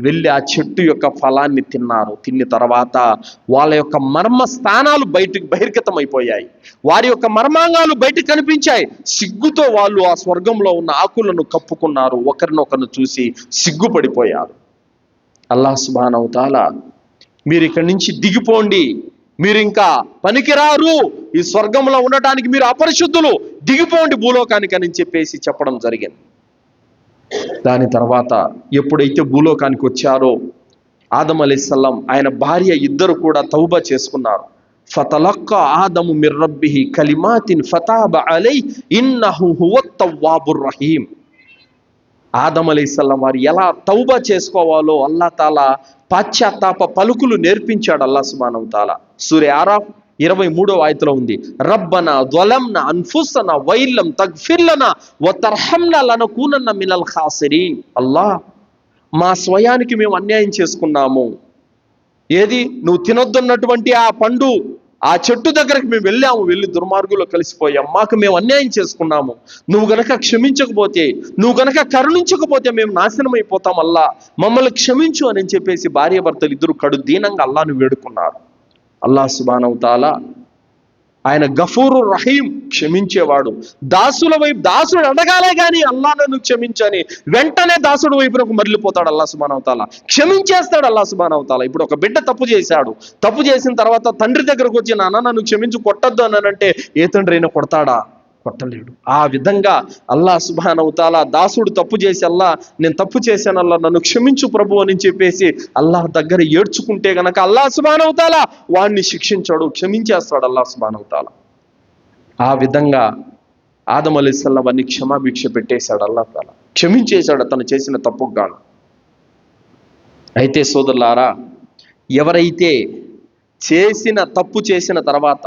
వెళ్ళి ఆ చెట్టు యొక్క ఫలాన్ని తిన్నారు. తిన్న తర్వాత వాళ్ళ యొక్క మర్మ స్థానాలు బహిర్గతమైపోయాయి, వారి యొక్క మర్మాంగాలు బయటకు కనిపించాయి. సిగ్గుతో వాళ్ళు ఆ స్వర్గంలో ఉన్న ఆకులను కప్పుకున్నారు, ఒకరినొకరిని చూసి సిగ్గుపడిపోయారు. అల్లాహ్ సుబ్హానహు వ తఆలా, మీరు ఇక్కడి నుంచి దిగిపోండి, మీరు ఇంకా పనికిరారు, ఈ స్వర్గంలో ఉండటానికి మీరు అపరిశుద్ధులు, దిగిపోండి భూలోకానికి అని చెప్పేసి చెప్పడం జరిగింది. దాని తర్వాత ఎప్పుడైతే భూలోకానికి వచ్చారో ఆదం అలైహిస్సలాం, ఆయన భార్య ఇద్దరు కూడా తౌబా చేసుకున్నారు. ఫతలక్కా ఆదము మిర్ రబ్బిహి కలిమాతిన్ ఫతాబ అలైహి ఇన్నహు హువత్ తవ్వాబుర్ రహీం. ఆదం అలైహిస్సలాం వారు ఎలా తౌబా చేసుకోవాలో అల్లాహ్ తాలా పాశ్చాత్తాప పలుకులు నేర్పించాడు అల్లాహ్ సుబ్హానహు వ తఆలా. సూరా ఆరాఫ్ 23వ ఆయతలో ఉంది, రబ్బనా ظలమ్నా అన్ఫుసనా వైల్లం తగ్ఫిర్ లనా వతర్హమ్నా లనకూనన్న మినల్ ఖాసిరీన్. అల్లాహ్, మా స్వయానికి మేము అన్యాయం చేసుకున్నాము. ఏది? నువ్వు తినొద్దన్నటువంటి ఆ పండు, ఆ చెట్టు దగ్గరకు మేము వెళ్ళి దుర్మార్గులో కలిసిపోయాం, మాకు మేము అన్యాయం చేసుకున్నాము. నువ్వు గనక క్షమించకపోతే, నువ్వు గనక కరుణించకపోతే మేము నాశనం అయిపోతాం, అల్లా మమ్మల్ని క్షమించు అని చెప్పేసి భార్యాభర్తలు ఇద్దరు కడు దీనంగా అల్లాహ్ను వేడుకున్నారు. అల్లాహ్ సుబ్హానహు వ తఆలా ఆయన గఫూరు రహీం, క్షమించేవాడు. దాసుల వైపు దాసుడు అడగాలే కానీ అల్లా నన్ను క్షమించని వెంటనే దాసుడు వైపునకు మరలిపోతాడు అల్లా సుబ్హానహు వ తఆలా, క్షమించేస్తాడు అల్లా సుబ్హానహు వ తఆలా. ఇప్పుడు ఒక బిడ్డ తప్పు చేశాడు, తప్పు చేసిన తర్వాత తండ్రి దగ్గరకు వచ్చి నాన్న నన్ను క్షమించు, కొట్టద్దు అన్నానంటే ఏ తండ్రి అయినా కొడతాడా? కొట్టలేడు. ఆ విధంగా అల్లా సుబ్హానహు వ తఆలా దాసుడు తప్పు చేసి అల్లా నేను తప్పు చేశాను అల్లా నన్ను క్షమించు ప్రభు అని చెప్పేసి అల్లాహ్ దగ్గర ఏడ్చుకుంటే గనక అల్లా సుబ్హానహు వ తఆలా వాడిని శిక్షించాడు, క్షమించేస్తాడు అల్లా సుబ్హానహు వ తఆలా. ఆ విధంగా ఆదం అలైహిస్సలాం వారిని క్షమాభిక్ష పెట్టేశాడు అల్లాహ్ తఆలా, క్షమించేశాడు అతను చేసిన తప్పుకు గాను. అయితే సోదరులారా, ఎవరైతే తప్పు చేసిన తర్వాత,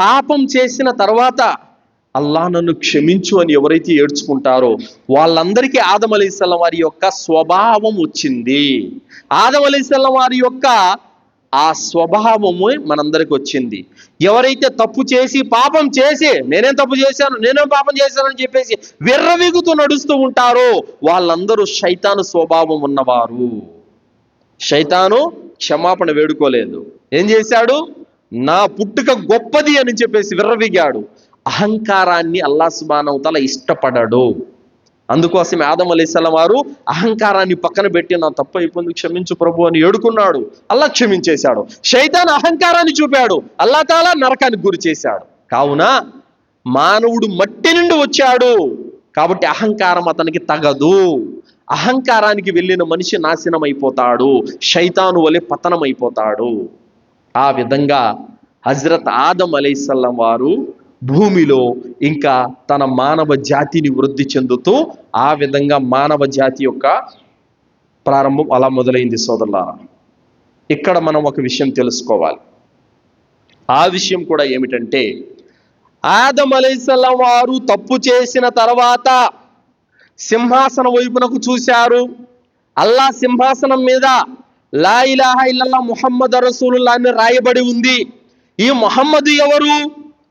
పాపం చేసిన తర్వాత అల్లా నన్ను క్షమించు అని ఎవరైతే ఏడ్చుకుంటారో వాళ్ళందరికీ ఆదం అలైహిస్సలాం వారి యొక్క స్వభావం వచ్చింది. ఆదం అలైహిస్సలాం వారి యొక్క ఆ స్వభావము మనందరికి వచ్చింది. ఎవరైతే తప్పు చేసి పాపం చేసి నేనేం తప్పు చేశాను, నేనేం పాపం చేశానని చెప్పేసి విర్రవీగుతూ నడుస్తూ ఉంటారో వాళ్ళందరూ శైతాను స్వభావం ఉన్నవారు. శైతాను క్షమాపణ వేడుకోలేదు. ఏం చేశాడు? నా పుట్టుక గొప్పది అని చెప్పేసి విర్రవీగాడు. అహంకారాన్ని అల్లాహ్ సుబ్హానహు వ తఆలా ఇష్టపడడు. అందుకోసమే ఆదం అలైహిస్సలాం వారు అహంకారాన్ని పక్కన పెట్టి నా తప్పు అయిపోయింది క్షమించు ప్రభు అని ఏడుకున్నాడు, అల్లాహ్ క్షమించేశాడు. శైతాన్ అహంకారాన్ని చూపాడు, అల్లాహ్ తఆలా నరకానికి గురి చేశాడు. కావున మానవుడు మట్టి నుండి వచ్చాడు కాబట్టి అహంకారం అతనికి తగదు. అహంకారానికి వెళ్ళిన మనిషి నాశనం అయిపోతాడు, శైతాను వలె పతనం అయిపోతాడు. ఆ విధంగా హజ్రత్ ఆదం అలైహిస్సలాం వారు భూమిలో ఇంకా తన మానవ జాతిని వృద్ధి చెందుతూ ఆ విధంగా మానవ జాతి యొక్క ప్రారంభం అలా మొదలైంది. సోదరులారా, ఇక్కడ మనం ఒక విషయం తెలుసుకోవాలి. ఆ విషయం కూడా ఏమిటంటే, ఆదం అలైహిస్సలాం వారు తప్పు చేసిన తర్వాత సింహాసనం వైపునకు చూశారు. అల్లాహ్ సింహాసనం మీద లా ఇలాహా ఇల్లల్లాహ్ ముహమ్మద్ రసూలుల్లాహ్ అని రాయబడి ఉంది. ఈ ముహమ్మద్ ఎవరు?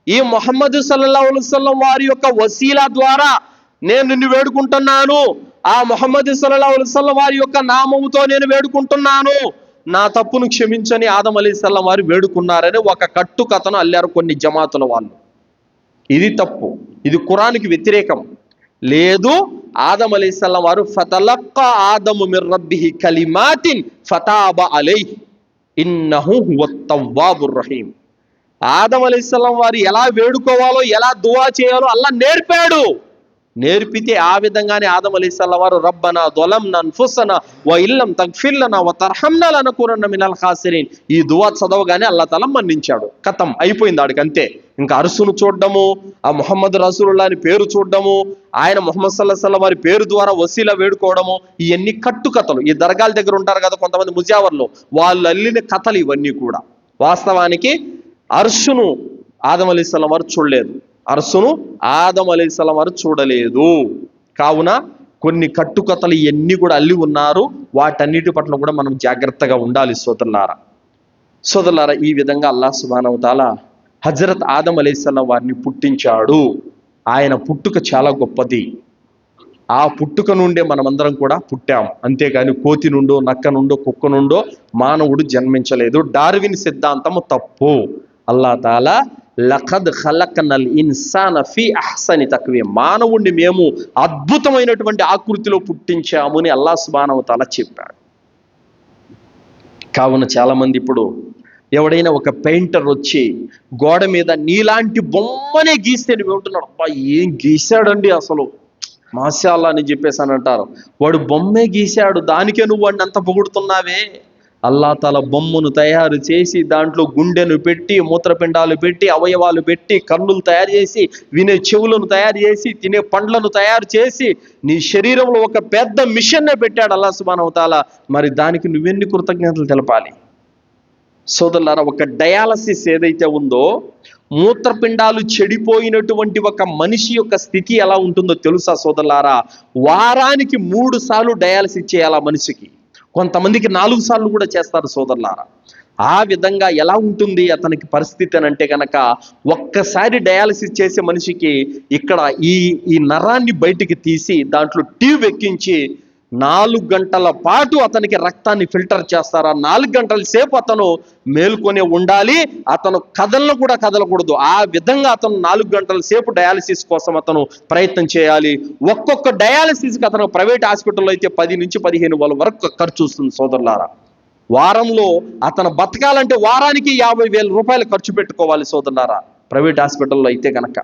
ఈ ముహమ్మద్ సల్లల్లాహు అలైహి వసల్లం వారి యొక్క వసీలా ద్వారా నేను నిన్ను వేడుకుంటున్నాను, ఆ ముహమ్మద్ సల్లల్లాహు అలైహి వసల్లం వారి యొక్క నామముతో నేను వేడుకుంటున్నాను, నా తప్పును క్షమించని ఆదం అలైహిస్సలాం వారు వేడుకున్నారని ఒక కట్టుకథను అల్లారు కొన్ని జమాతుల వాళ్ళు. ఇది తప్పు, ఇది ఖురాన్కి వ్యతిరేకం. లేదు, ఆదం అలైహిస్సలాం వారు ఫతలక్క ఆదము మిర్ రబ్బిహి కలిమాతిన్ ఫతాబ అలైహి ఇన్నహు హువత్ తవ్వాబుర్ రహీం. ఆదం అలైహిస్సలాం వారు ఎలా వేడుకోవాలో, ఎలా దువా చేయాలో అల్లాహ్ నేర్పాడు. నేర్పితే ఆ విధంగానే ఆదం అలైహిస్సలాం వారు రబ్బనా ظلمنا انفسنا وان لم تغفر لنا وترحمنا لنكونن من الخاسرين ఈ దువా చదవగానే అల్లాహ్ తఆలా మన్నించాడు. ఖతం, అయిపోయింది ఆడికి, అంతే. ఇంకా అర్సును చూడడము, ఆ ముహమ్మద్ రసూలుల్లాహ్ అని పేరు చూడడము, ఆయన ముహమ్మద్ సల్లల్లాహు అలైహి వసల్లం వారి పేరు ద్వారా వసీలా వేడుకోవడము, ఇవన్నీ కట్టుకథలు. ఈ దర్గాల దగ్గర ఉంటారు కదా కొంతమంది ముజావర్లు, వాళ్ళు అల్లిన కథలు ఇవన్నీ కూడా. వాస్తవానికి అర్సును ఆదం అలైహిస్సలాం వారు చూడలేదు, అర్సును ఆదం అలైహిస్సలాం వారు చూడలేదు. కావున కొన్ని కట్టుకథలు ఇవన్నీ కూడా అల్లి ఉన్నారు. వాటన్నిటి పట్ల కూడా మనం జాగ్రత్తగా ఉండాలి. సోదరులారా, ఈ విధంగా అల్లాహ్ సుబ్హానహు వ తఆలా హజరత్ ఆదం అలైహిస్సలాం వారిని పుట్టించాడు. ఆయన పుట్టుక చాలా గొప్పది. ఆ పుట్టుక నుండే మనమందరం కూడా పుట్టాం, అంతేగాని కోతి నుండో, నక్క నుండో, కుక్క నుండో మానవుడు జన్మించలేదు. డార్విన్ సిద్ధాంతము తప్పు. అల్లాహ్ తఆలా లఖద్ ఖలక్నల్ ఇన్సాన ఫీ అహ్సని తక్వీమ్, మానవుణ్ణి మేము అద్భుతమైనటువంటి ఆకృతిలో పుట్టించాము అని అల్లాహ్ సుబ్హానహు వ తఆలా చెప్పాడు. కావున చాలామంది ఇప్పుడు ఎవడైనా ఒక పెయింటర్ వచ్చి గోడ మీద నీలాంటి బొమ్మనే గీస్తే ఉంటున్నాడు, అబ్బా ఏం గీశాడండి అసలు మాషాల్లా అని చెప్పేసి అని అంటారు. వాడు బొమ్మే గీశాడు, దానికే నువ్వు వాడిని అంత పొగుడుతున్నావే. అల్లాహ్ తఆలా బొమ్మను తయారు చేసి దాంట్లో గుండెను పెట్టి, మూత్రపిండాలు పెట్టి, అవయవాలు పెట్టి, కన్నులు తయారు చేసి, వినే చెవులను తయారు చేసి, తినే పండ్లను తయారు చేసి, నీ శరీరంలో ఒక పెద్ద మిషన్నే పెట్టాడు అల్లాహ్ సుబ్హానహు వ తఆలా. మరి దానికి నువ్వెన్ని కృతజ్ఞతలు తెలపాలి? సోదరులారా, ఒక డయాలసిస్ ఏదైతే ఉందో, మూత్రపిండాలు చెడిపోయినటువంటి ఒక మనిషి యొక్క స్థితి ఎలా ఉంటుందో తెలుసా సోదరులారా? వారానికి 3 సార్లు డయాలసిస్ చేయాలి మనిషికి, కొంతమందికి 4 సార్లు కూడా చేస్తారు సోదరులారా. ఆ విధంగా ఎలా ఉంటుంది అతనికి పరిస్థితి అని అంటే కనుక, ఒక్కసారి డయాలసిస్ చేసే మనిషికి ఇక్కడ ఈ నరాన్ని బయటికి తీసి దాంట్లో ట్యూబ్ ఎక్కించి 4 గంటల పాటు అతనికి రక్తాన్ని ఫిల్టర్ చేస్తారు. 4 గంటల సేపు అతను మేల్కొని ఉండాలి. అతను కదలను కూడా కదలకూడదు. ఆ విధంగా అతను 4 గంటల సేపు డయాలసిస్ కోసం అతను ప్రయత్నం చేయాలి. ఒక్కొక్క డయాలసిస్కి అతను ప్రైవేట్ హాస్పిటల్లో అయితే 10 నుంచి 15,000 వరకు ఖర్చు వస్తుంది సోదరులారా. వారంలో అతను బతకాలంటే వారానికి 50,000 రూపాయలు ఖర్చు పెట్టుకోవాలి సోదరులారా. ప్రైవేట్ హాస్పిటల్లో అయితే కనుక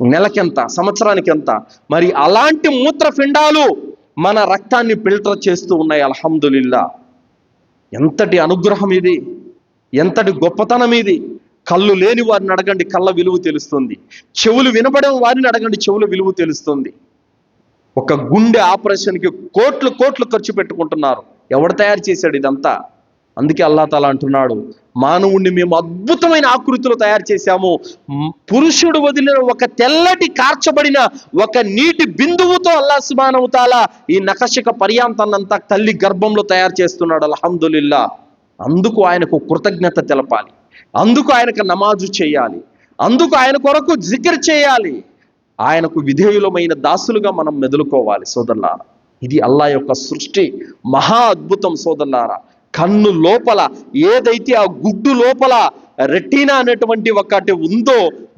నెలకెంత, సంవత్సరానికి ఎంత? మరి అలాంటి మూత్రపిండాలు మన రక్తాన్ని ఫిల్టర్ చేస్తూ ఉన్నాయి. అల్హమ్దులిల్లా. ఎంతటి అనుగ్రహం ఇది, ఎంతటి గొప్పతనం ఇది. కళ్ళు లేని వారిని అడగండి, కళ్ళ విలువ తెలుస్తుంది. చెవులు వినబడే వారిని అడగండి, చెవుల విలువ తెలుస్తుంది. ఒక గుండె ఆపరేషన్కి కోట్లు ఖర్చు పెట్టుకుంటున్నారు. ఎవడు తయారు చేశాడు ఇదంతా? అందుకే అల్లాహ్ తాలా అంటున్నాడు, మానవుణ్ణి మేము అద్భుతమైన ఆకృతిలో తయారు చేశాము. పురుషుడు వదిలిన ఒక తెల్లటి కార్చబడిన ఒక నీటి బిందువుతో అల్లాహ్ సుబ్హానహు వ తఆలా ఈ నఖశిఖ పర్యాంతాన్నంతా తల్లి గర్భంలో తయారు చేస్తున్నాడు. అల్హమ్దులిల్లా. అందుకు ఆయనకు కృతజ్ఞత తెలపాలి, అందుకు ఆయనకు నమాజు చేయాలి, అందుకు ఆయన కొరకు జిక్ర్ చేయాలి, ఆయనకు విధేయులమైన దాసులుగా మనం మెదులుకోవాలి సోదరులారా. ఇది అల్లాహ్ యొక్క సృష్టి, మహా అద్భుతం సోదరులారా. కన్ను లోపల ఏదైతే ఆ గుడ్డు లోపల రెటీనా అనేటువంటి ఒకటి ఉందో,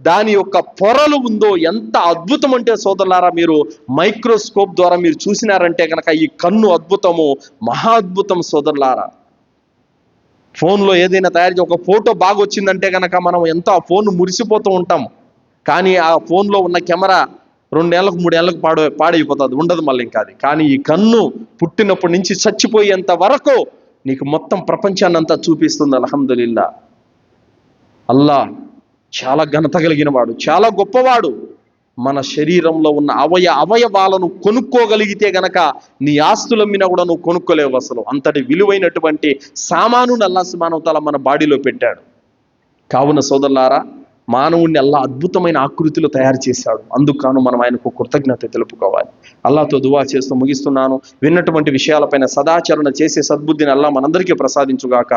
దాని యొక్క పొరలు ఉందో, ఎంత అద్భుతం అంటే సోదరులారా, మీరు మైక్రోస్కోప్ ద్వారా మీరు చూసినారంటే కనుక ఈ కన్ను అద్భుతము, మహా అద్భుతం సోదరులారా. ఫోన్లో ఏదైనా తయారు చేసి ఒక ఫోటో బాగా వచ్చిందంటే కనుక మనం ఎంతో ఆ ఫోన్ మురిసిపోతూ ఉంటాం. కానీ ఆ ఫోన్లో ఉన్న కెమెరా 2 ఏళ్ళకు 3 ఏళ్ళకు పాడైపోతుంది, ఉండదు మళ్ళీ ఇంకా అది. కానీ ఈ కన్ను పుట్టినప్పటి నుంచి చచ్చిపోయేంత వరకు నీకు మొత్తం ప్రపంచాన్ని అంతా చూపిస్తుంది. అల్హమ్దులిల్లా. అల్లాహ్ చాలా ఘనత కలిగిన వాడు, చాలా గొప్పవాడు. మన శరీరంలో ఉన్న అవయవాలను కొనుక్కోగలిగితే గనక నీ ఆస్తులమ్మినా కూడా నువ్వు కొనుక్కోలేవు అసలు. అంతటి విలువైనటువంటి సామానుని అల్లాహ్ సుబ్హానహు వ తఆలా మన బాడీలో పెట్టాడు. కావున సోదరులారా, మానవుణ్ణి అల్లాహ్ అద్భుతమైన ఆకృతిలో తయారు చేశాడు. అందుకు మనం ఆయనకు కృతజ్ఞత తెలుపుకోవాలి. అల్లాహ్తో దువా చేస్తూ ముగిస్తున్నాను. విన్నటువంటి విషయాలపైన సదాచరణ చేసే సద్బుద్ధిని అల్లాహ్ మనందరికీ ప్రసాదించుగాక.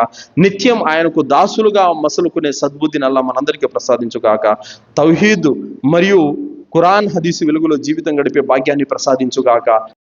నిత్యం ఆయనకు దాసులుగా మసలుకునే సద్బుద్ధిని అల్లాహ్ మనందరికీ ప్రసాదించుగాక. తౌహీద్ మరియు ఖురాన్ హదీసు వెలుగులో జీవితం గడిపే భాగ్యాన్ని ప్రసాదించుగాక.